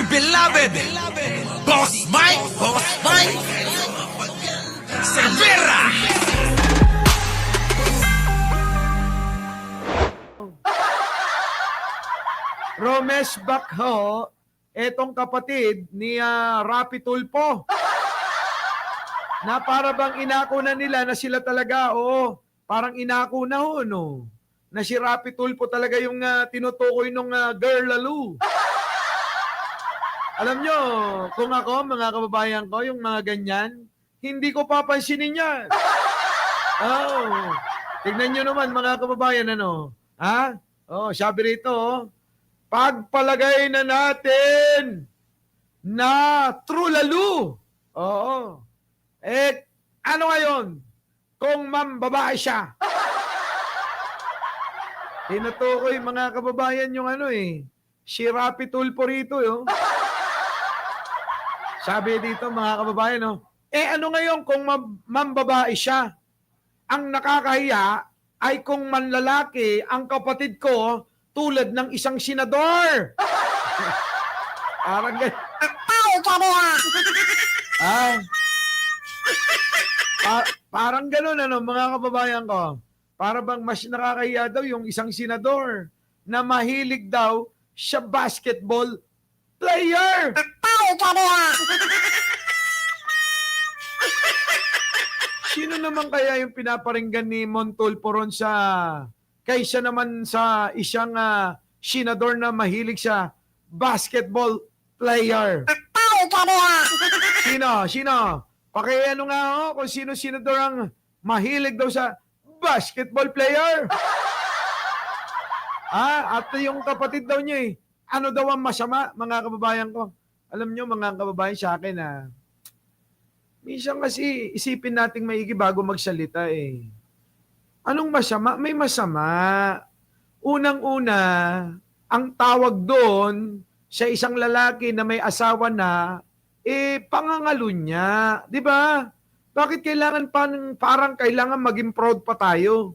dear beloved, Boss Mike Cervera. Romesh Bakho, etong kapatid ni Rapi Tulfo, na para bang inako na nila na sila talaga, parang inako na no? Na si Rapi Tulfo talaga yung tinutukoy ng girl lalo. Alam nyo, kung ako, mga kababayan ko, yung mga ganyan, hindi ko papansinin yan. Tignan nyo naman, mga kababayan, ano? Ha? Sabi rito, pagpalagay na natin na true lalo. Ano ngayon? Kung babae siya. Tinutukoy, mga kababayan, yung si Rapi Tulfo rito, Sabi dito, mga kababayan, ano ngayon kung babae siya? Ang nakakahiya ay kung manlalaki ang kapatid ko tulad ng isang senador. Parang ganun. Parang ganun, mga kababayan ko. Para bang mas nakakahiya daw yung isang senador na mahilig daw sa basketball player. Sino naman kaya yung pinaparinggan ni Mon Tulfo ron kaysa naman sa isang senador na mahilig sa basketball player? Sino? Pakiano nga kung sino senador ang mahilig daw sa basketball player. At yung kapatid daw niya ano daw ang masama, mga kababayan ko? Alam nyo, mga kababayan, sa akin minsan kasi isipin nating maigi bago magsalita Anong masama? May masama. Unang-una, ang tawag doon sa isang lalaki na may asawa na, pangangalo niya. Di ba? Bakit kailangan parang kailangan maging proud pa tayo?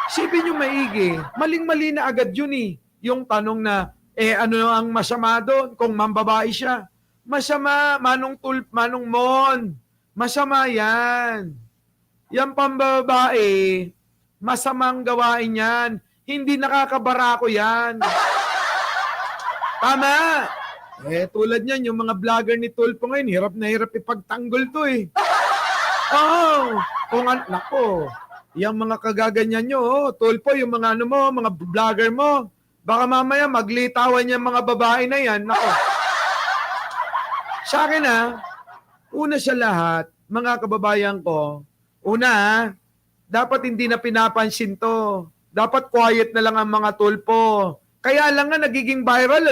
Isipin nyo maigi. Maling-mali na agad yun Yung tanong na, ano ang masama doon kung mambabae siya? Masama, Manong Mon. Masama yan. Yan pambabae, masamang gawain yan. Hindi nakakabarako yan. Tama. Tulad niyan, yung mga vlogger ni Tulfo ngayon, hirap na hirap ipagtanggol to Nako, yung mga kagaganyan nyo, Tulfo, yung mga mga vlogger mo, baka mamaya maglitawan yung mga babae na yan. Nako. Sa akin una sa lahat, mga kababayan ko, dapat hindi na pinapansin to. Dapat quiet na lang ang mga Tulfo. Kaya lang nagiging viral,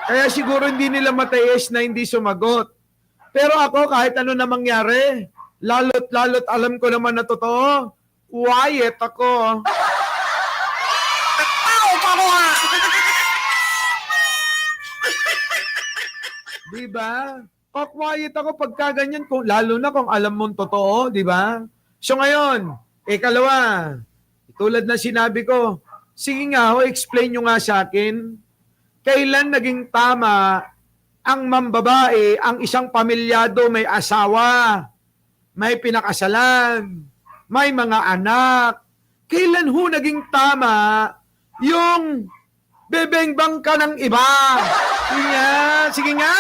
Kaya siguro hindi nila matiis na hindi sumagot. Pero ako, kahit ano na mangyari, lalot alam ko naman na totoo, quiet ako. Diba? Quiet ako pagka ganyan, lalo na kung alam mong totoo, diba? So ngayon, ikalawa, tulad na sinabi ko, sige nga explain nyo nga sa akin, kailan naging tama ang mambabae, ang isang pamilyado may asawa, may pinakasalan, may mga anak. Kailan naging tama yung bebengbang ka ng iba? Sige nga.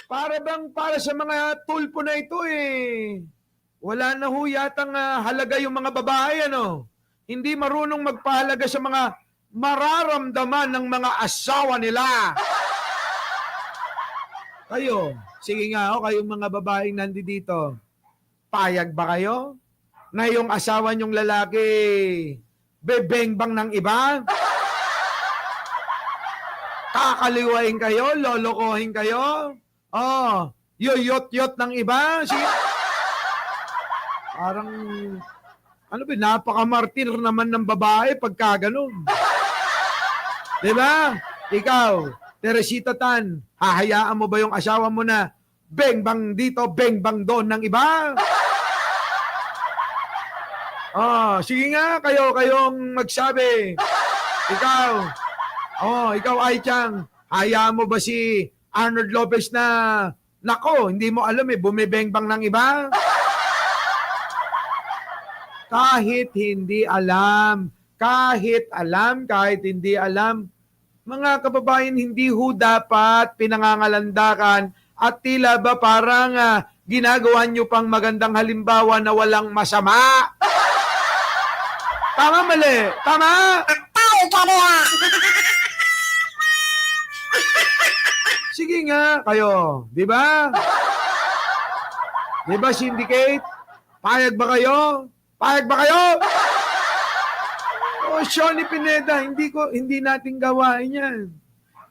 Para sa mga Tulfo na ito wala na yatang halaga yung mga babae, Hindi marunong magpahalaga sa mga mararamdaman ng mga asawa nila. Kayo, sige nga kayong mga babaeng nandito, payag ba kayo na yung asawa nyong lalaki bebengbang ng iba? Kakaliwain kayo? Lolokohin kayo? Yoyot-yot ng iba? Parang, napaka-martir naman ng babae pagka ganun. Diba? Ikaw, Teresita Tan, hahayaan mo ba yung asawa mo na bengbang dito, bengbang doon ng iba? Oh, sige nga, kayong magsabi. Ikaw, ikaw ay Chang, hayaan mo ba si Arnold Lopez na, nako, hindi mo alam bumibengbang ng iba? Kahit hindi alam, kahit hindi alam, mga kababayan, hindi ho dapat pinangangalandakan at tila ba parang ginagawa nyo pang magandang halimbawa na walang masama. Tama, mali. Tama. Sige nga, kayo. Di ba? Di ba, syndicate? Payag ba kayo? Payag ba kayo? Shoni Pineda, hindi natin gawain yan.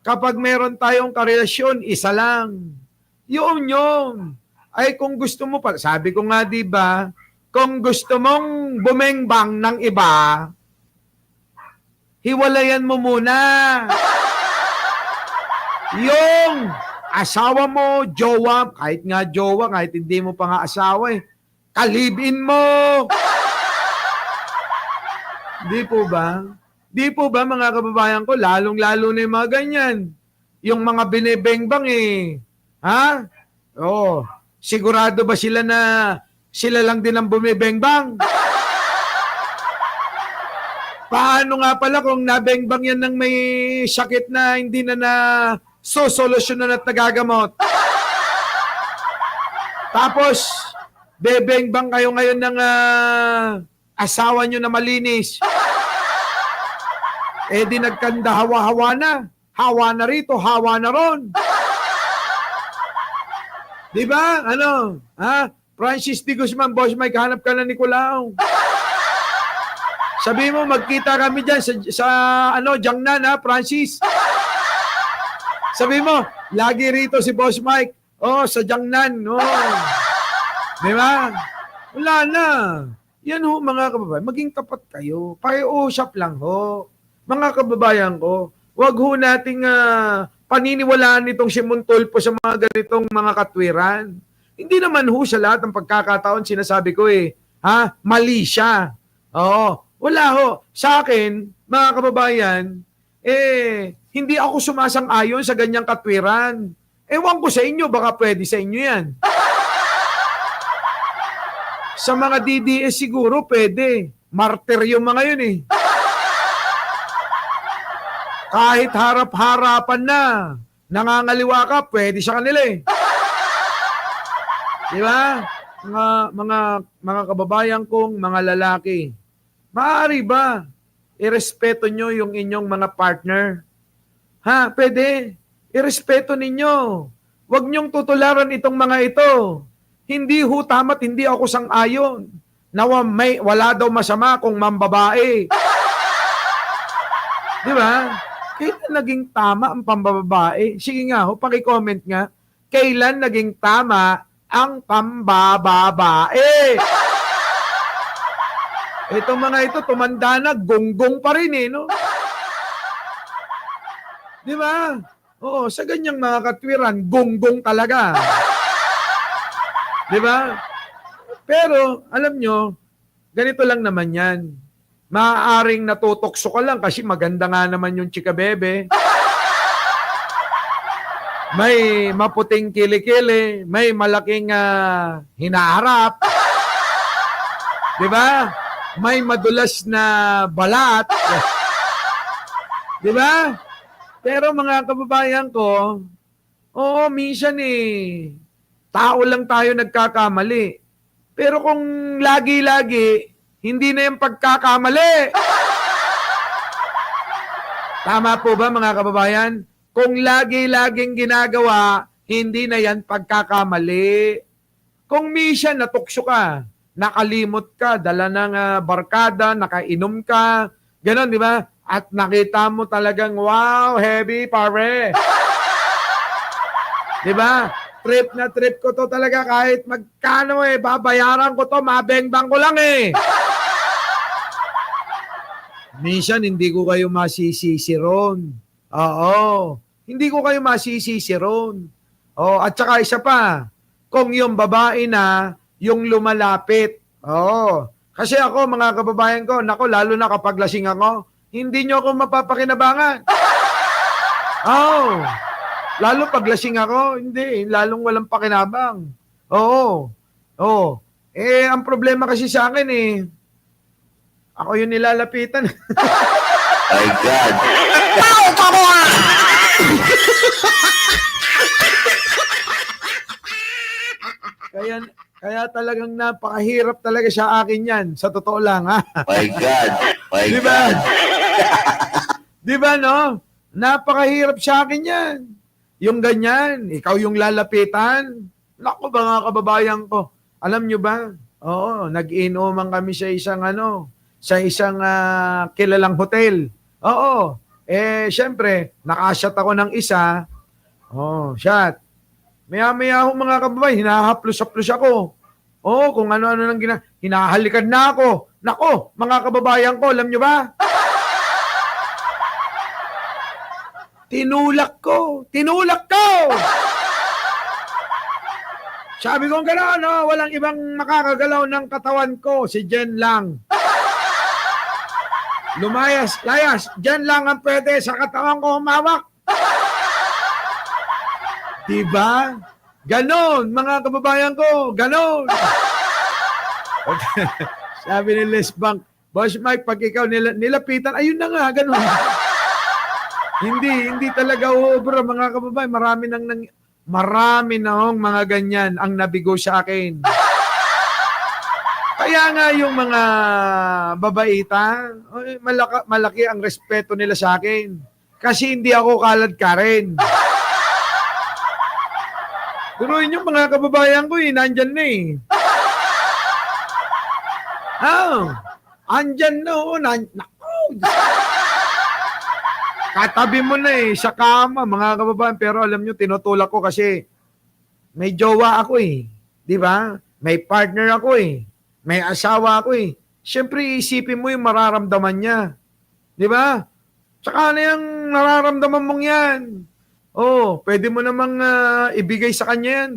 Kapag meron tayong karelasyon, isa lang. Yun. Ay kung gusto mo pa, sabi ko nga 'di ba, kung gusto mong bumengbang ng iba, hiwalayan mo muna. Yung asawa mo, jowa, kahit nga jowa, kahit hindi mo pa nga asawa kalibin mo. Di po ba? Di po ba mga kababayan ko, lalong-lalo na yung mga ganyan. Yung mga binibengbang Ha? Sigurado ba sila na sila lang din ang bumibengbang? Paano nga pala kung nabengbang yan ng may sakit na hindi na sosolusyonan at nagagamot? Tapos, bebengbang kayo ngayon ng asawa nyo na malinis. Di nagkanda hawa-hawa na. Hawa na rito, hawa na ron. Di ba? Ano? Francis D. Guzman, Boss Mike, hanap ka na Nicolao. Sabi mo, magkita kami dyan sa Jiangnan, Francis. Sabi mo, lagi rito si Boss Mike. Sa Jiangnan. Di ba? Wala na. Yan ho, mga kababayan. Maging tapat kayo. Pakiusap lang ho. Mga kababayan ko, wag ho nating paniniwalaan itong si Montulfo sa mga ganitong mga katwiran. Hindi naman ho sa lahat ng pagkakataon sinasabi ko mali siya. Wala ho. Sa akin, mga kababayan, hindi ako sumasang-ayon sa ganyang katwiran. Ewan ko sa inyo, baka pwede sa inyo yan. Sa mga DDS siguro pwede. Martir yung mga yun Kahit harap-harapan na, nangangaliwa ka, pwede sa kanila Di ba? Mga kababayan kong mga lalaki, maaari ba irespeto nyo yung inyong mga partner? Pwede. Irespeto ninyo. Huwag nyong tutularan itong mga ito. Hindi ho tama't hindi ako sang-ayon na wala daw masama kung mambabae. Di ba? Kailan naging tama ang pambababae? Sige nga ho, paki-comment nga. Kailan naging tama ang pambababae? Itong mga ito, tumanda na, gonggong pa rin no? Di ba? Oo, sa ganyang mga katwiran, gonggong talaga. Di ba? Pero, alam nyo, ganito lang naman yan. Maaaring natutokso ka lang kasi maganda nga naman yung chika bebe. May maputing kilikili, may malaking hinaharap. Di ba? May madulas na balat. Di ba? Pero mga kababayan ko, minsan tao lang tayo nagkakamali. Pero kung lagi-lagi, hindi na yung pagkakamali. Tama po ba mga kababayan? Kung lagi-laging ginagawa, hindi na yan pagkakamali. Kung minsan natukso ka, nakalimot ka, dala ng barkada, nakainom ka, gano'n, di ba? At nakita mo talagang, wow, heavy, pare. Di ba? Trip na trip ko to talaga kahit magkano babayaran ko to, mabengbang ko lang Minsan, hindi ko kayo masisisi ron. Oo. Hindi ko kayo masisisi ron. At saka isa pa, kung yung babae na, yung lumalapit. Kasi ako, mga kababayan ko, nako, lalo na kapag lasing ako, hindi nyo ako mapapakinabangan. Oh, lalo pag lasing ako, hindi, lalong walang pakinabang. Oo. Oo. Ang problema kasi sa akin ako yung nilalapitan. My God. kaya, kaya talagang napakahirap talaga sa akin yan. Sa totoo lang, ha? My God. My Di ba? God. Di ba, no? Napakahirap sa akin yan. Yung ganyan, ikaw yung lalapitan. Naku, mga kababayan ko. Alam nyo ba? Oo, nag-inuman kami sa isang kilalang hotel. Oo. Syempre, nakashot ako ng isa. Oh, shot. Maya-maya ho, mga kababayan, hinahaplos-haplos ako. Oo, kung ano-ano nang hinahalikan na ako. Nako, mga kababayan ko, alam nyo ba? Tinulak ko! Tinulak ko! Sabi ko gano'n, no? Walang ibang makakagalaw ng katawan ko. Si Jen lang. Lumayas, layas. Jen lang ang pwede sa katawan ko humawak. Diba? Ganon, mga kababayan ko. Ganon. Sabi ni Les Bank, Boss Mike, pag ikaw nilapitan, ayun na nga, ganon. Hindi talaga ubra, mga kababayan. Marami na hong mga ganyan ang nabigo sa akin. Kaya nga yung mga babaita, malaki ang respeto nila sa akin. Kasi hindi ako kalad ka rin. Turuin yung mga kababayan ko nandyan na andyan na katabi mo na sa kama, mga kababayan. Pero alam nyo, tinutulak ko kasi may jowa ako Di ba? May partner ako May asawa ako Siyempre, isipin mo yung mararamdaman niya. Di ba? Tsaka na yung nararamdaman mong yan. Pwede mo namang ibigay sa kanya yan.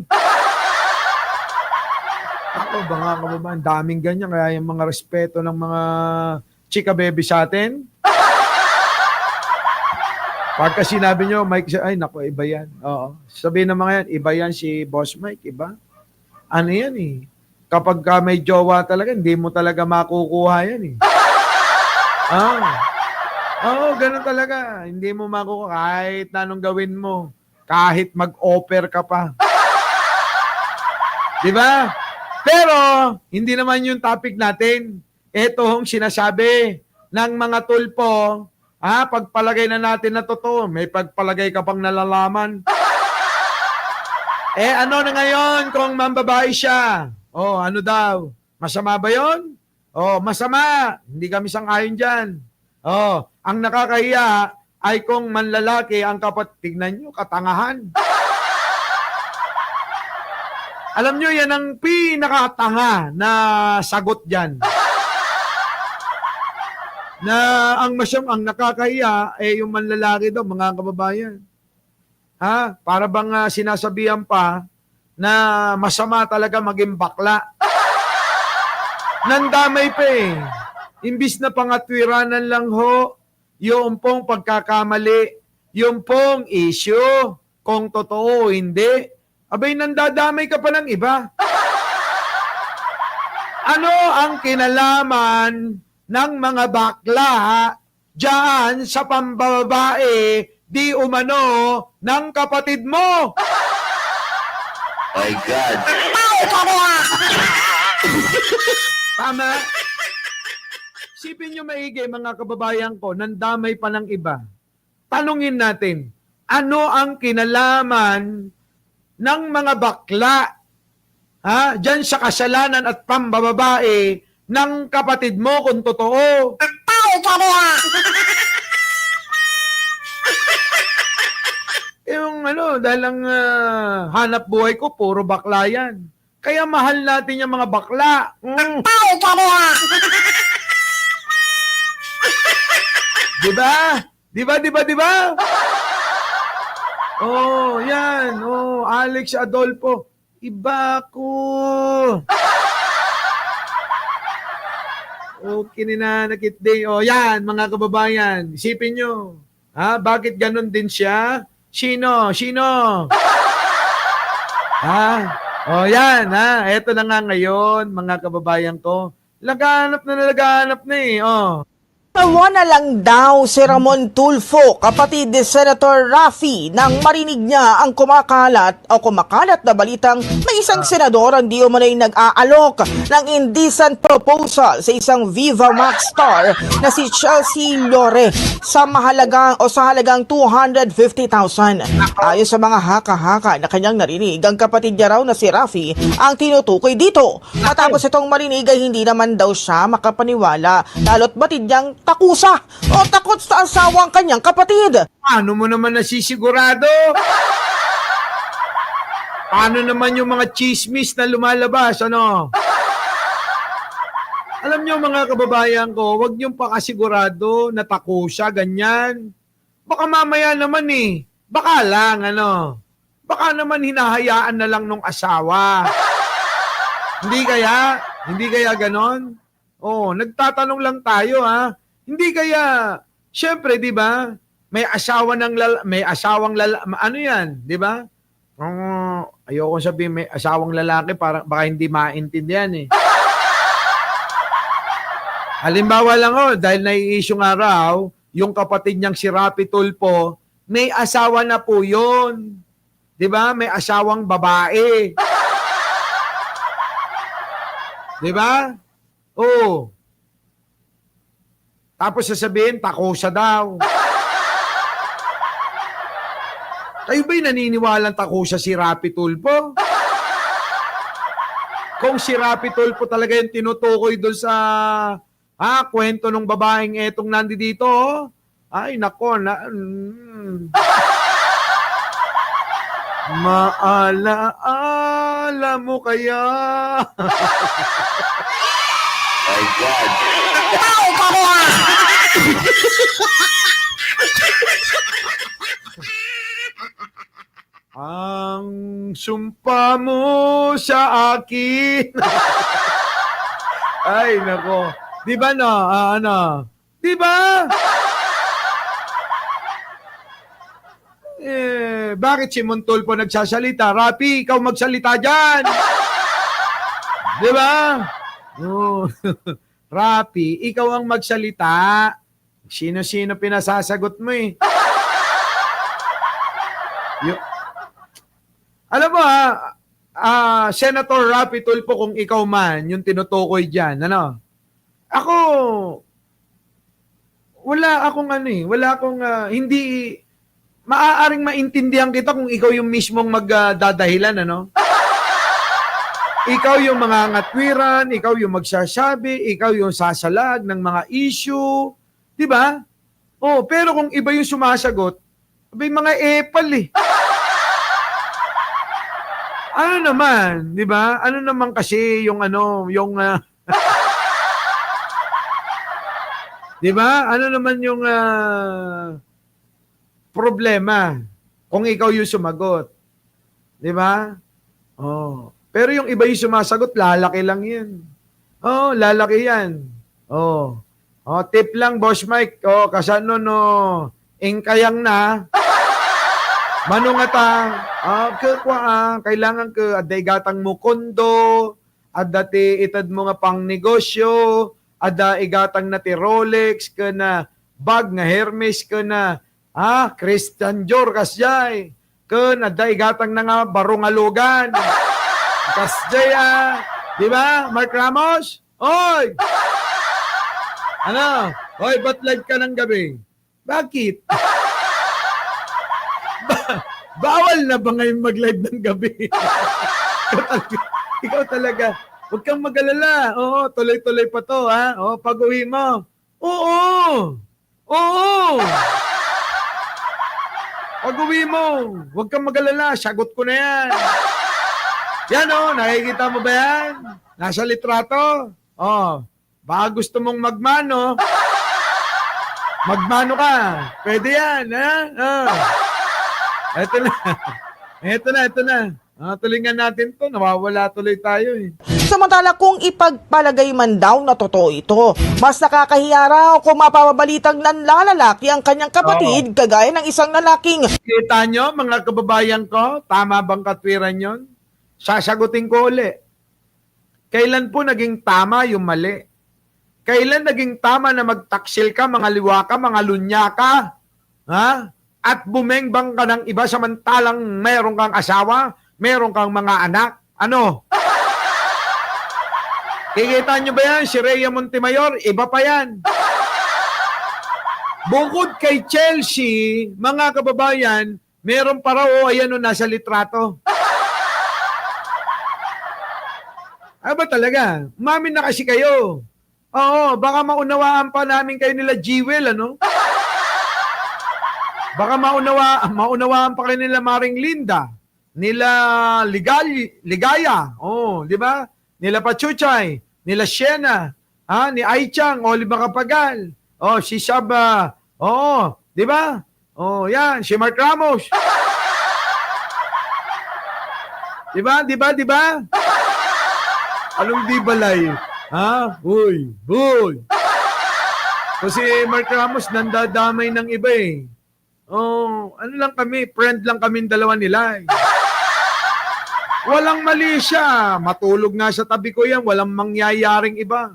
Ako, mga kababayan, daming ganyan. Kaya yung mga respeto ng mga chika baby sa atin, pagka sinabi nyo, Mike, ay, naku, iba yan. Oo. Sabihin ng mga yan, iba yan si Boss Mike, iba. Ano yan Kapag may jowa talaga, hindi mo talaga makukuha yan ganun talaga. Hindi mo makukuha kahit anong gawin mo. Kahit mag-offer ka pa. Di ba? Pero, hindi naman yung topic natin. Ito hong sinasabi ng mga tulpo, pagpalagay na natin na totoo, may pagpalagay ka pang nalalaman. Ano na ngayon kung mambabae siya? Ano daw? Masama ba yun? Masama. Hindi kami sang-ayon dyan. Ang nakakahiya ay kung manlalaki ang tignan nyo, katangahan. Alam nyo, yan ang pinakatanga na sagot dyan. Na ang nakakahiya yung manlalaki daw, mga kababayan. Para bang sinasabihan pa na masama talaga maging bakla. Nandamay pa Imbis na pangatwiranan lang ho, yung pong pagkakamali, yung pong issue, kung totoo o hindi, abay nandadamay ka pa ng iba. Ano ang kinalaman ng mga bakla dyan sa pambabae di umano ng kapatid mo? My God. Tama? Sipin nyo maigi, mga kababayan ko, nandamay pa ng iba. Tanungin natin, ano ang kinalaman ng mga bakla dyan sa kasalanan at pambababae ng kapatid mo kung totoo? Yung dahil ang hanap buhay ko, puro bakla yan. Kaya mahal natin yung mga bakla. Diba? Diba? Yan. Alex Adolfo. Iba ko. Okay na nakit day. O yan, mga kababayan, isipin nyo. Ha? Bakit ganun din siya? Sino? Ha? O yan, ha? Eto na nga ngayon, mga kababayan ko. Laganap na eh. O. Tawa na lang daw si Ramon Tulfo, kapatid ni Senator Raffy, nang marinig niya ang kumakalat na balitang may isang senador ang di umano'y nag-aalok ng indecent proposal sa isang Viva Max star na si Chelsea Lore sa halagang 250,000. Ayon sa mga haka-haka na kanyang narinig, ang kapatid niya raw na si Raffy ang tinutukoy dito. Matapos itong marinig ay hindi naman daw siya makapaniwala, lalo't batid niyang takusa o takot sa asawang kanyang kapatid. Paano mo naman nasisigurado? Paano naman yung mga chismis na lumalabas, ano? Alam nyo mga kababayan ko, huwag niyong pakasigurado na takusa, ganyan. Baka mamaya naman baka lang, ano? Baka naman hinahayaan na lang nung asawa. Hindi kaya ganon? Oh, nagtatanong lang tayo, ha? Hindi kaya, syempre, di ba? May asawang ano yan, di ba? Ayoko sabihin may asawang lalaki, para baka hindi maintindihan eh. Halimbawa lang dahil nai-issue nga raw, yung kapatid niyang si Raffy Tulfo, may asawa na po yun. Di ba? May asawang babae. Di ba? Oo. Tapos sasabihin, takusa daw. Kayo ba'y naniniwalang takusa si Raffy Tulfo? Kung si Raffy Tulfo talaga yung tinutukoy doon sa kwento ng babaeng etong nandito, ay nako, maalaala mo kaya? My God. Ang sumpa mo sa akin. Ay, nako. Di ba Di ba? Bakit si Montulfo nagsasalita? Raffy, ikaw magsalita dyan. Di ba? Oh. Raffy, ikaw ang magsalita. Sino-sino pinasasagot mo eh. Alam mo Senator Raffy Tulfo, kung ikaw man yung tinutukoy dyan, ako, wala akong hindi, maaaring maintindihan kita kung ikaw yung mismong magdadahilan, Ikaw yung mga ngatwiran, ikaw yung magsasabi, ikaw yung sasalag ng mga issue, di ba? Oh, pero kung iba yung sumasagot, may mga epal eh. Ano naman, di ba? Ano naman kasi yung di ba? Ano naman yung problema kung ikaw yung sumagot? Di ba? Oh. Pero yung iba yung sumasagot, lalaki lang yan. Oh, lalaki yan. Oh. Oh, tip lang, Boss Mike. Oh, kasano ingkayang na. Manungatang, kailangan ka aday gatang mo kondo, adati itad mo nga pang negosyo, ada igatang na ti Rolex, ka na bag nga Hermes, ka na Christian Dior kasjay, ka na aday igatang na nga barungalugan, kasjay di ba, Mark Ramos? Oy! Oy, ba't live ka ng gabi? Bakit? Bawal na ba ngayon mag-live ng gabi? Ikaw talaga. Huwag kang mag-alala. Oo, tuloy-tuloy pa to, ha? Oo, pag-uwi mo. Oo! Pag-uwi mo. Huwag kang mag-alala. Sagot ko na yan. Yan, nakikita mo ba yan? Nasa litrato. Baka gusto mong magmano. Magmano ka. Pwede yan, ha? Ito na. Tuloy nga natin to. Nawawala tuloy tayo eh. Samantala kung ipagpalagay man daw na totoo ito, mas nakakahiya raw kung mapapabalitang nanlalalaki ang kanyang kapatid kagaya ng isang lalaking Kita nyo, mga kababayan ko, tama bang katwiran yon? Sasagutin ko uli. Kailan po naging tama yung mali? Kailan naging tama na magtaksil ka, mga liwa ka, mga lunya ka? Ha? At bumengbang ka ng iba samantalang meron kang asawa, meron kang mga anak? Ano? Kikita nyo ba yan? Si Rhea Montemayor, iba pa yan. Bukod kay Chelsea, mga kababayan, meron pa raw, ayan o, nasa litrato. Ano ba talaga? Umamin na kasi kayo. Oo, baka maunawaan pa namin kayo nila Jewel, ano? Baka maunawaan pa kayo nila Maring Linda, nila Ligaya, di ba? Nila Pachuchay, nila Shena, ni Aichang, Oliver Capagal, si Saba, di ba? Yan, si Mark Ramos. Di ba? Anong di balay? Huy. Kasi Mark Ramos nandadamay ng iba eh. Ano lang kami, friend lang kami dalawa nila eh. Walang mali siya. Matulog nga sa tabi ko yan, walang mangyayaring iba.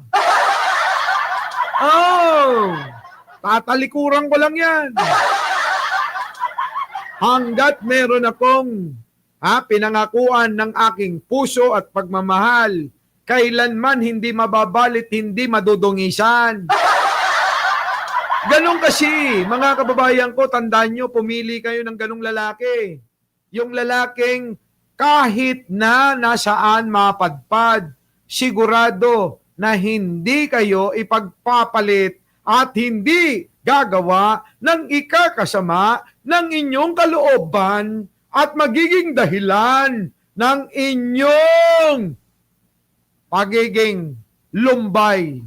Tatalikuran ko lang yan. Hanggat meron akong pinangakuan ng aking puso at pagmamahal, kailanman hindi mababalit, hindi madudungisan. Ganon kasi, mga kababayan ko, tandaan nyo, pumili kayo ng ganong lalaki. Yung lalaking kahit na nasaan mapadpad, sigurado na hindi kayo ipagpapalit at hindi gagawa ng ikakasama ng inyong kalooban at magiging dahilan ng inyong pagiging lumbay.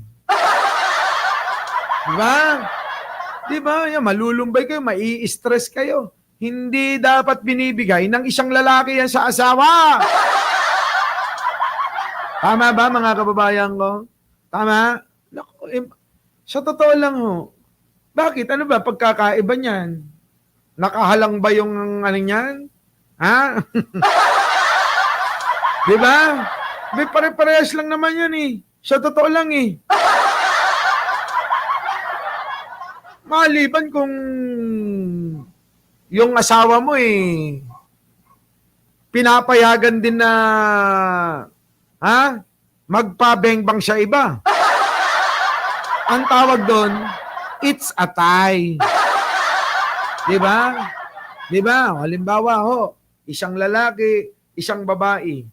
Diba? Yan, malulumbay kayo, mai-stress kayo. Hindi dapat binibigay ng isang lalaki yan sa asawa. Tama ba, mga kababayan ko? Tama? Sa totoo lang ho. Bakit? Ano ba pagkakaiba niyan? Nakahalang ba yung ano niyan? Diba? May pare-parehas lang naman yan eh. Sa totoo lang eh. Maliban kung yung asawa mo eh pinapayagan din na magpabengbang sa iba. Ang tawag doon, it's a tie. Diba? Halimbawa isang lalaki, isang babae.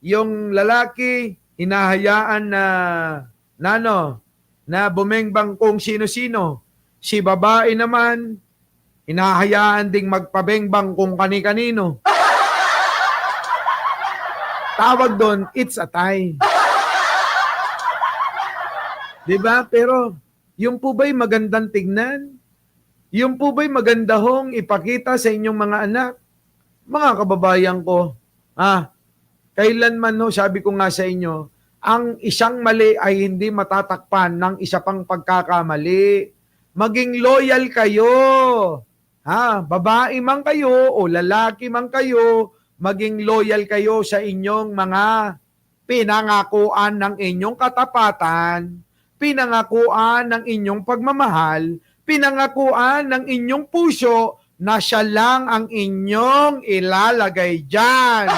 Yung lalaki, hinahayaan na bumengbang kung sino-sino. Si babae naman, hinahayaan ding magpabengbang kung kani-kanino. Tawag doon, it's a tie. Diba? Pero, yung po ba'y magandang tignan? Yung po ba'y maganda hong ipakita sa inyong mga anak? Mga kababayan ko, kailanman sabi ko nga sa inyo, ang isang mali ay hindi matatakpan ng isa pang pagkakamali. Maging loyal kayo. Babae man kayo o lalaki man kayo, maging loyal kayo sa inyong mga pinangakuan ng inyong katapatan, pinangakuan ng inyong pagmamahal, pinangakuan ng inyong puso na siya lang ang inyong ilalagay dyan.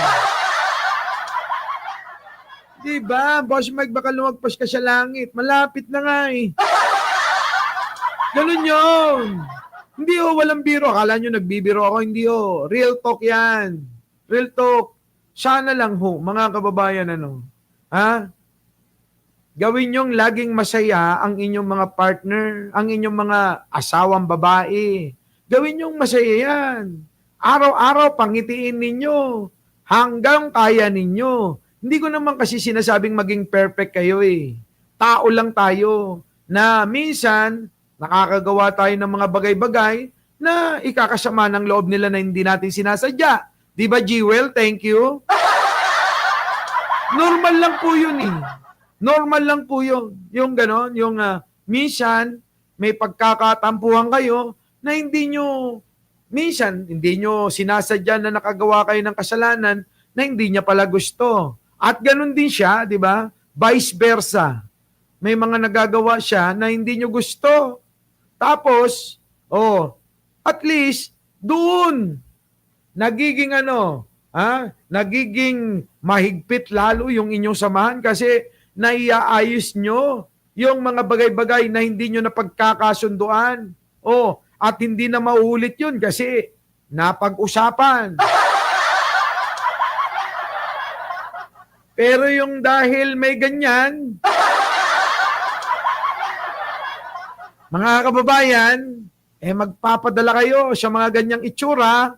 Diba? Boss Mike, baka lumagpas ka sa langit. Malapit na nga eh. Ganun yun. Hindi walang biro. Akala nyo nagbibiro ako. Hindi real talk yan. Real talk. Sana lang mga kababayan, gawin nyong laging masaya ang inyong mga partner, ang inyong mga asawang babae. Gawin nyong masaya yan. Araw-araw pangitiin ninyo hanggang kaya ninyo. Hindi ko naman kasi sinasabing maging perfect kayo eh. Tao lang tayo na minsan nakakagawa tayo ng mga bagay-bagay na ikakasama ng loob nila na hindi natin sinasadya. Di ba, Jewel? Thank you. Normal lang po yun eh. Normal lang po yun. Yung ganon, yung minsan may pagkakatampuhan kayo na minsan hindi nyo sinasadya na nakagawa kayo ng kasalanan na hindi niya pala gusto. At ganon din siya, di ba? Vice versa. May mga nagagawa siya na hindi nyo gusto. Tapos, at least, doon, nagiging nagiging mahigpit lalo yung inyong samahan kasi naiaayos nyo yung mga bagay-bagay na hindi nyo napagkakasunduan. At hindi na mauulit yun kasi napag-usapan. Pero yung dahil may ganyan, mga kababayan, magpapadala kayo sa mga ganyang itsura.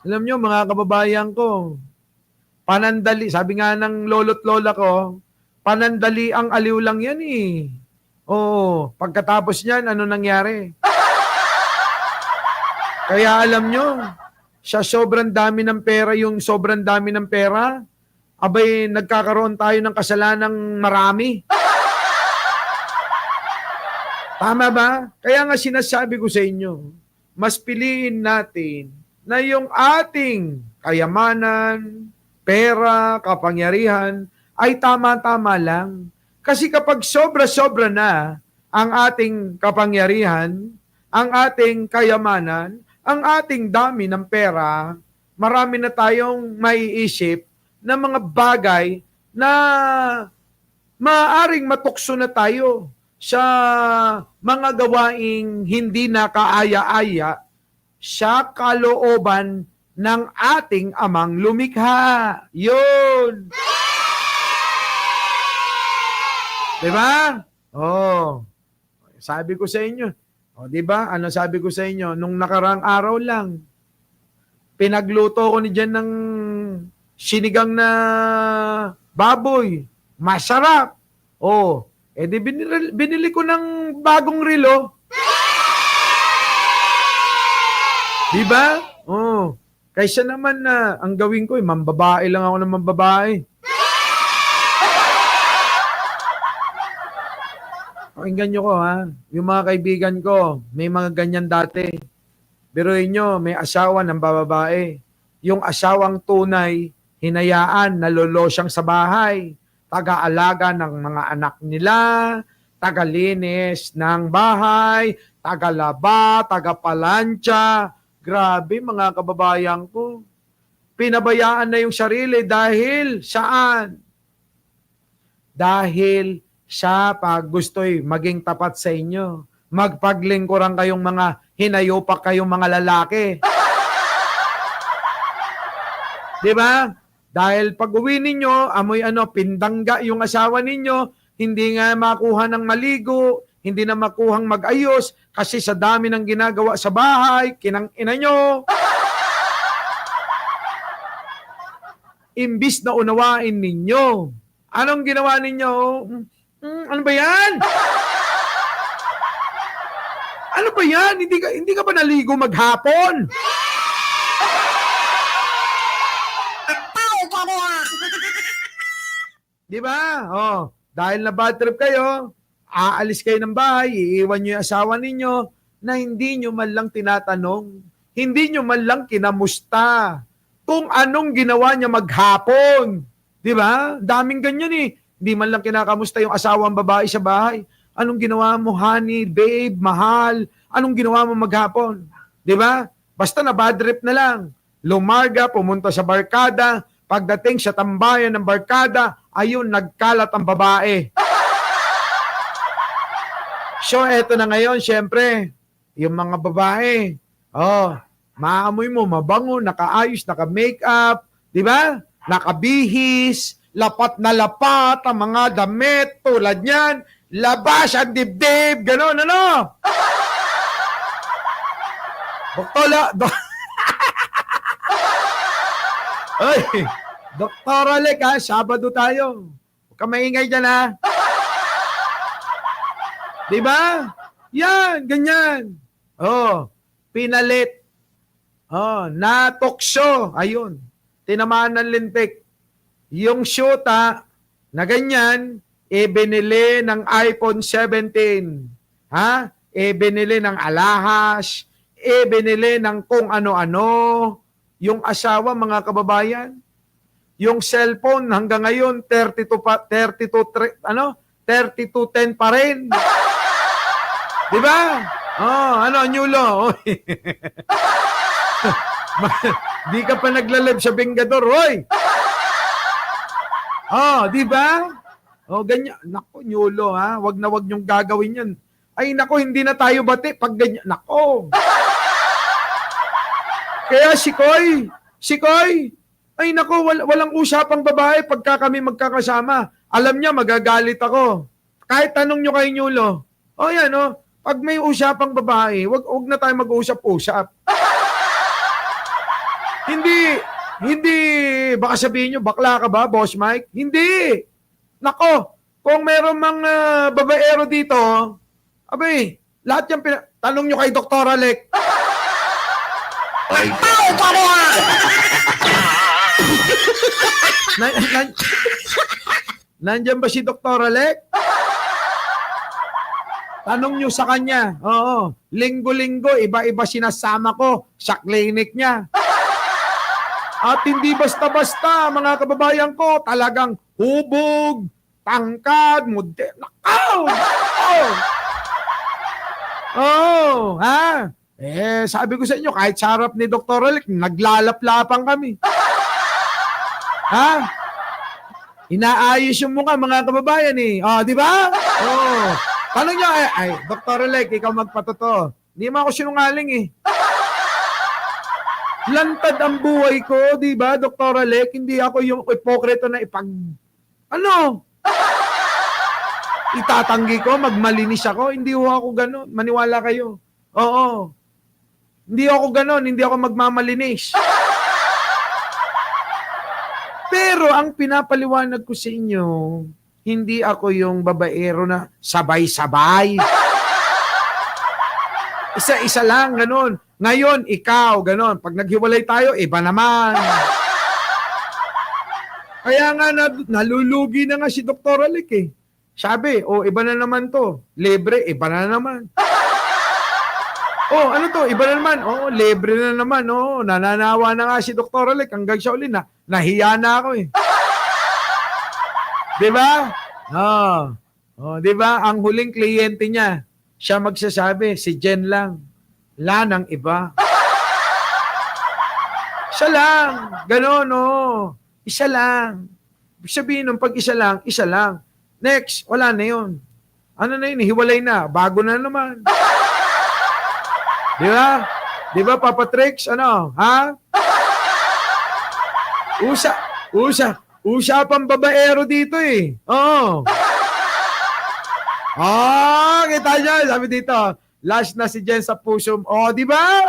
Alam nyo, mga kababayan ko, panandali, sabi nga ng lolo't lola ko, panandali ang aliw lang yan eh. Pagkatapos niyan, ano nangyari? Kaya alam nyo, sa sobrang dami ng pera, abay nagkakaroon tayo ng kasalanang marami. Tama ba? Kaya nga sinasabi ko sa inyo, mas piliin natin na yung ating kayamanan, pera, kapangyarihan ay tama-tama lang. Kasi kapag sobra-sobra na ang ating kapangyarihan, ang ating kayamanan, ang ating dami ng pera, marami na tayong maiisip na mga bagay na maaaring matukso na tayo sa mga gawaing hindi na kaaya-aya sa kalooban ng ating amang lumikha. Yun! Diba? Sabi ko sa inyo. Diba? Ano sabi ko sa inyo? Nung nakarang araw lang, pinagluto ko ni Jan ng sinigang na baboy. Masarap. Di binili ko ng bagong relo. Diba? Kaysa naman na ang gawin ko, mambabae lang ako ng mambabae. Pakinggan nyo ko yung mga kaibigan ko, may mga ganyan dati. Biruin nyo, may asawa ng bababae. Yung asawang tunay, hinayaan, nalolo siyang sa bahay. Taga-alaga ng mga anak nila, taga-linis ng bahay, taga-laba, taga-palansya. Grabe mga kababayan ko. Pinabayaan na yung sarili dahil saan? Dahil siya pag gusto'y maging tapat sa inyo. Magpaglingkuran kayong mga hinayopak kayong mga lalaki. Diba? Dahil pag uwi ninyo, amoy pindangga yung asawa ninyo, hindi nga makuha ng maligo, hindi na makuhang mag-ayos, kasi sa dami ng ginagawa sa bahay, kinang-ina nyo. Imbis na unawain ninyo. Anong ginawa ninyo? Ano ba yan? Ano ba yan? Hindi ka ba naligo maghapon? Di ba? Dahil na bad trip kayo, aalis kayo ng bahay, iiwan nyo yung asawa ninyo na hindi nyo man lang tinatanong, hindi nyo man lang kinamusta kung anong ginawa niya maghapon. Di ba? Daming ganyan eh. Hindi man lang kinakamusta yung asawang babae sa bahay. Anong ginawa mo, honey, babe, mahal? Anong ginawa mo maghapon? Di ba? Basta na bad trip na lang. Lumarga, pumunta sa barkada. Pagdating sa tambayan ng barkada, ayun, nagkalat ang babae. So, eto na ngayon, syempre, yung mga babae, maamoy mo, mabango, nakaayos, naka-makeup, di ba? Nakabihis, lapat na lapat ang mga damit tulad niyan, labas ang dibdib, gano'n, ano? Dr. Alec, Sabado tayo. Huwag ka maingay dyan, ha? Diba? Yan, ganyan. Pinalit. Natokso. Ayun. tinamaan ng lintik. Yung syuta na ganyan, binili ng iPhone 17. Ha? Binili ng alahas, binili ng kung ano-ano. Yung asawa, mga kababayan, yung cellphone hanggang ngayon 3210 pa rin. 'Di ba? New law. Di ka pa naglalib sa Bengador, hoy. Di ba? Ganyan. Nako, new law, ha. Wag na wag niyong gagawin 'yan. Ay nako, hindi na tayo bati pag ganyan. Nako. Kaya si Koy, ay nako, walang usapang babae pagka kami magkakasama. Alam niya, magagalit ako. Kahit tanong nyo kay Nyulo, yan, pag may usapang babae, wag na tayo mag-usap-usap. Hindi, baka sabihin nyo, bakla ka ba, Boss Mike? Hindi. Nako, kung meron mang babaero dito, abay, lahat yan, tanong nyo kay Dr. Alec. Nandiyan ba si Dr. Alec? Tanong nyo sa kanya. Oo. Linggo-linggo, iba-iba sinasama ko sa clinic niya. At hindi basta-basta, mga kababayan ko, talagang hubog, tangkad, nakaw! Ha? Sabi ko sa inyo, kahit sarap ni Dr. Alec, naglalap-lapang kami. Ha? Inaayos yung mukha, mga kababayan eh. Di ba? Tanong nyo, Dr. Alec, ikaw magpatotoo. Hindi mo ako sinungaling eh. Lantad ang buhay ko, di ba, Dr. Alec? Hindi ako yung ipokrito na itatanggi ko, magmalinis ako. Hindi ako gano'n. Maniwala kayo. Oo. Hindi ako gano'n. Hindi ako magmamalinis. Pero ang pinapaliwanag ko sa inyo, hindi ako yung babaero na sabay-sabay. Isa-isa lang, gano'n. Ngayon, ikaw, gano'n. Pag naghiwalay tayo, iba naman. Kaya nga, nalulugi na nga si Dr. Alec eh. Sabi, iba na naman to. Libre, iba na naman. Ano to? Iba na naman. Libre na naman. Nananawa na nga si Dr. Alec. Hanggang siya uli na. Nahiya na ako eh. Diba? Diba? Ang huling kliyente niya, siya magsasabi, si Jen lang. Wala nang iba. Isa lang. Ganon, Isa lang. Sabihin nung pag isa lang. Next, wala na yun. Ano na yun? Hiwalay na. Bago na naman. Di ba? Di ba, Papa Trix? Ano? Ha? Usapang babaero dito eh. Oo. Kita niyo. Sabi dito, last na si Jen sa puso. Di ba?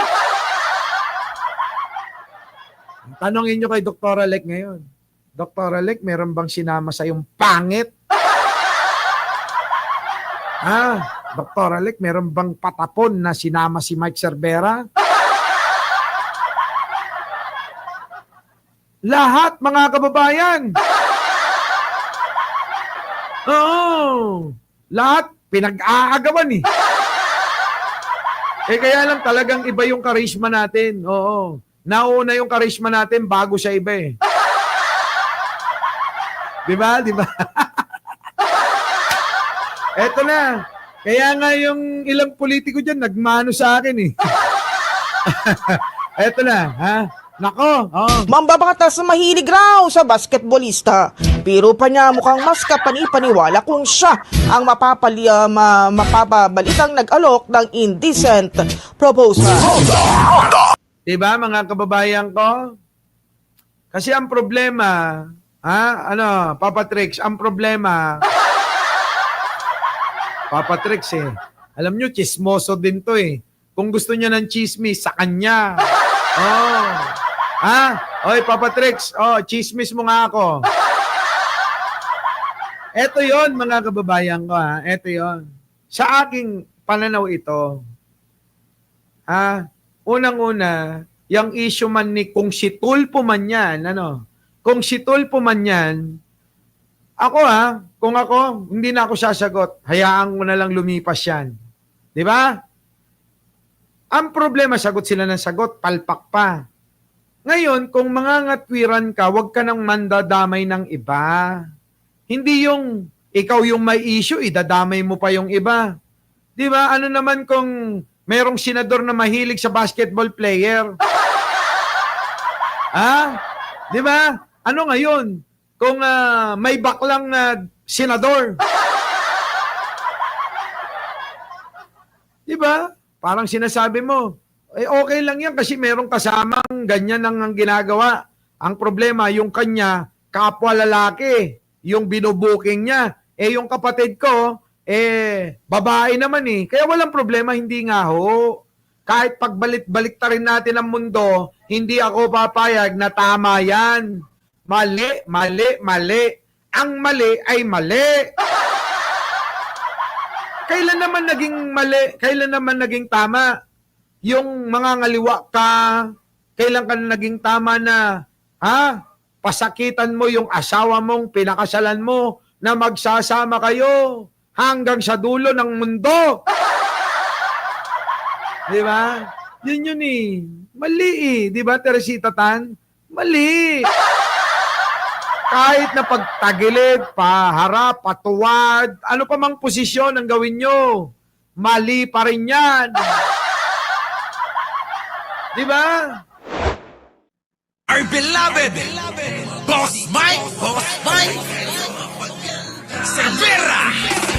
Tanongin niyo kay Dr. Alec ngayon. Dr. Alec, meron bang sinama sa yung pangit? Dr. Alec, meron bang patapon na sinama si Mike Cervera? Lahat, mga kababayan. Lahat, pinag-aagawan eh. Kaya lang talagang iba yung karisma natin. Nauna yung karisma natin bago sa iba eh. Diba? Eto na. Kaya nga yung ilang politiko dyan, nagmano sa akin eh. Eto na, ha? Nako. Mambabatas na mahilig raw sa basketballista. Pero pa niya mukhang mas kapani-paniwala kung siya ang mapapabalitang nag-alok ng indecent proposal. Diba, mga kababayan ko? Kasi ang problema, Papa Trix, ang problema, Papa Trix alam nyo, chismoso din to eh. Kung gusto niya ng chismis, sa kanya. Oy, Papa Trix, chismis mo nga ako. Eto yon, mga kababayan ko, eto yon. Sa aking pananaw ito, unang-una, yung issue man ni kung si Tulfo man yan, kung si Tulfo man yan, ako kung ako, hindi na ako sasagot. Hayaan ko na lang lumipas yan. Di ba? Ang problema, sagot sila ng sagot, palpak pa. Ngayon, kung mangangatwiran ka, huwag ka nang mandadamay ng iba. Hindi yung ikaw yung may issue, idadamay mo pa yung iba. Di ba? Ano naman kung merong senador na mahilig sa basketball player? Di ba? Ano ngayon? Kung may baklang senador. Di ba? Parang sinasabi mo, okay lang yan kasi merong kasamang ganyan ang ginagawa. Ang problema, yung kanya, kapwa lalaki, yung binubuking niya. Yung kapatid ko, babae naman eh. Kaya walang problema, hindi nga ho. Kahit pagbalik-balik ta rin natin ang mundo, hindi ako papayag na tama yan. Mali, mali, mali. Ang mali ay mali. Kailan naman naging mali? Kailan naman naging tama? Yung mga ngaliwa ka, kailan ka naging tama na, pasakitan mo yung asawa mong pinakasalan mo na magsasama kayo hanggang sa dulo ng mundo. Di ba? Yun eh. Mali eh. Di ba, Teresita Tan? Mali. Kahit na pagtagilid, paharap, patuwad, ano pa mang posisyon ang gawin nyo, mali pa rin yan. Di ba? Our beloved Boss Mike Cervera.